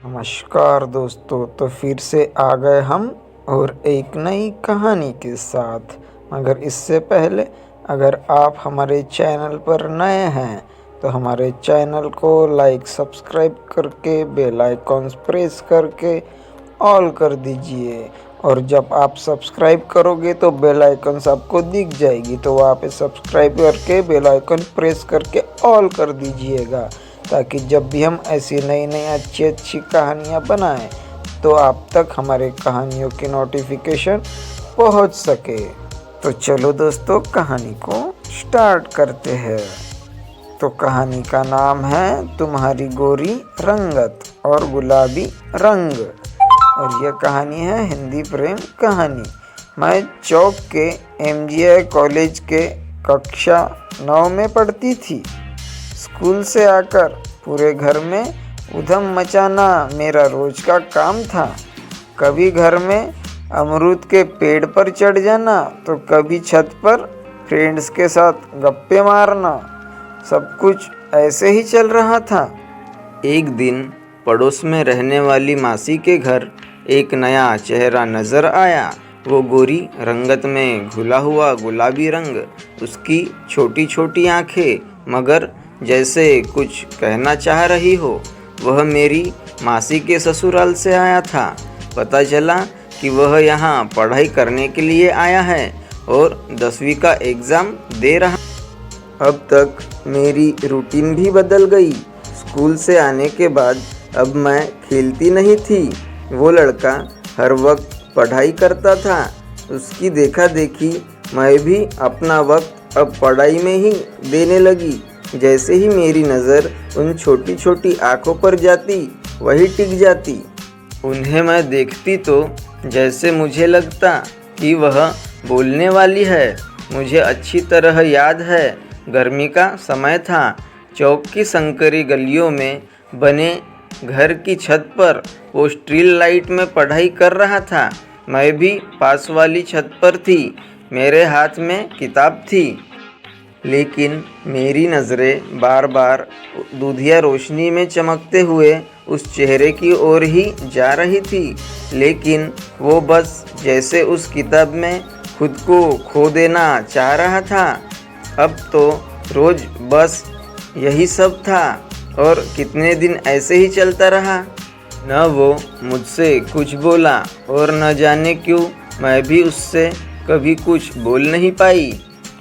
नमस्कार दोस्तों, तो फिर से आ गए हम और एक नई कहानी के साथ। मगर इससे पहले अगर आप हमारे चैनल पर नए हैं तो हमारे चैनल को लाइक सब्सक्राइब करके बेल आइकॉन प्रेस करके ऑल कर दीजिए। और जब आप सब्सक्राइब करोगे तो बेल आइकन आपको दिख जाएगी, तो वहाँ पे सब्सक्राइब करके बेल आइकन प्रेस करके ऑल कर दीजिएगा, ताकि जब भी हम ऐसी नई नई अच्छी अच्छी कहानियाँ बनाएं तो आप तक हमारे कहानियों की नोटिफिकेशन पहुंच सके। तो चलो दोस्तों, कहानी को स्टार्ट करते हैं। तो कहानी का नाम है तुम्हारी गोरी रंगत और गुलाबी रंग। और यह कहानी है हिंदी प्रेम कहानी। मैं चौक के MGI कॉलेज के कक्षा 9 में पढ़ती थी। स्कूल से आकर पूरे घर में उधम मचाना मेरा रोज का काम था। कभी घर में अमरूद के पेड़ पर चढ़ जाना तो कभी छत पर फ्रेंड्स के साथ गप्पे मारना। सब कुछ ऐसे ही चल रहा था। एक दिन पड़ोस में रहने वाली मासी के घर एक नया चेहरा नज़र आया। वो गोरी रंगत में घुला हुआ गुलाबी रंग, उसकी छोटी छोटी आंखें, मगर जैसे कुछ कहना चाह रही हो। वह मेरी मासी के ससुराल से आया था। पता चला कि वह यहाँ पढ़ाई करने के लिए आया है और 10वीं का एग्ज़ाम दे रहा। अब तक मेरी रूटीन भी बदल गई। स्कूल से आने के बाद अब मैं खेलती नहीं थी। वो लड़का हर वक्त पढ़ाई करता था। उसकी देखा देखी मैं भी अपना वक्त अब पढ़ाई में ही देने लगी। जैसे ही मेरी नज़र उन छोटी छोटी आँखों पर जाती, वही टिक जाती। उन्हें मैं देखती तो जैसे मुझे लगता कि वह बोलने वाली है। मुझे अच्छी तरह याद है, गर्मी का समय था। चौक की संकरी गलियों में बने घर की छत पर वो स्ट्रीट लाइट में पढ़ाई कर रहा था। मैं भी पास वाली छत पर थी। मेरे हाथ में किताब थी, लेकिन मेरी नज़रें बार बार दूधिया रोशनी में चमकते हुए उस चेहरे की ओर ही जा रही थी। लेकिन वो बस जैसे उस किताब में खुद को खो देना चाह रहा था। अब तो रोज़ बस यही सब था और कितने दिन ऐसे ही चलता रहा। न वो मुझसे कुछ बोला और न जाने क्यों मैं भी उससे कभी कुछ बोल नहीं पाई।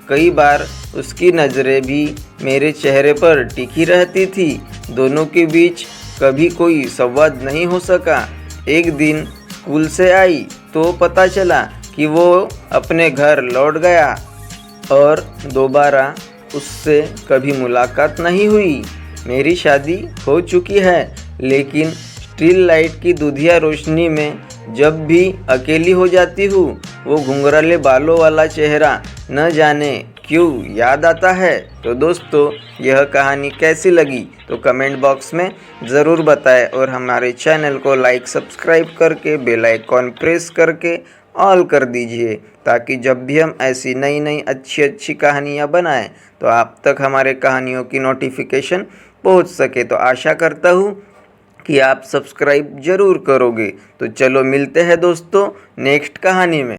कई बार उसकी नज़रें भी मेरे चेहरे पर टिकी रहती थी। दोनों के बीच कभी कोई संवाद नहीं हो सका। एक दिन स्कूल से आई तो पता चला कि वो अपने घर लौट गया और दोबारा उससे कभी मुलाकात नहीं हुई। मेरी शादी हो चुकी है, लेकिन स्ट्रीट लाइट की दूधिया रोशनी में जब भी अकेली हो जाती हूँ, वो घुंघराले बालों वाला चेहरा न जाने क्यों याद आता है। तो दोस्तों, यह कहानी कैसी लगी तो कमेंट बॉक्स में ज़रूर बताएं और हमारे चैनल को लाइक सब्सक्राइब करके बेल आइकॉन प्रेस करके ऑल कर दीजिए, ताकि जब भी हम ऐसी नई नई अच्छी अच्छी कहानियाँ बनाएं तो आप तक हमारे कहानियों की नोटिफिकेशन पहुंच सके। तो आशा करता हूँ कि आप सब्सक्राइब ज़रूर करोगे। तो चलो मिलते हैं दोस्तों नेक्स्ट कहानी में।